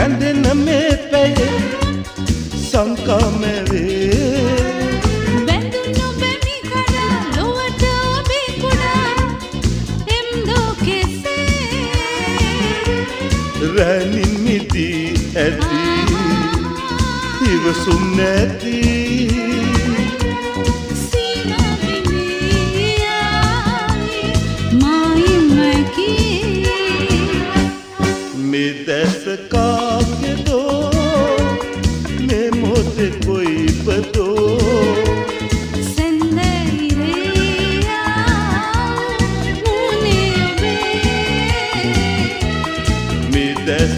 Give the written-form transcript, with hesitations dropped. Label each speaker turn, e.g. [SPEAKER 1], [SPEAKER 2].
[SPEAKER 1] රැඳෙන මේ පැයේ සංකාම වේ
[SPEAKER 2] බැඳුණු බැමි කඩා ලොවට ඔබේ කුඩා එම්දෝ කෙසේ
[SPEAKER 1] රැණින් මිදී ඇති ඉවසුම් නැති
[SPEAKER 2] සීමා විනියායි මායිමකි
[SPEAKER 1] මේ දැස කාගේදෝ මේ මොහොතේ කොයිපතෝ
[SPEAKER 2] සැන්දැයිරෙයා මුනේ ඔබේ
[SPEAKER 1] මේ දැස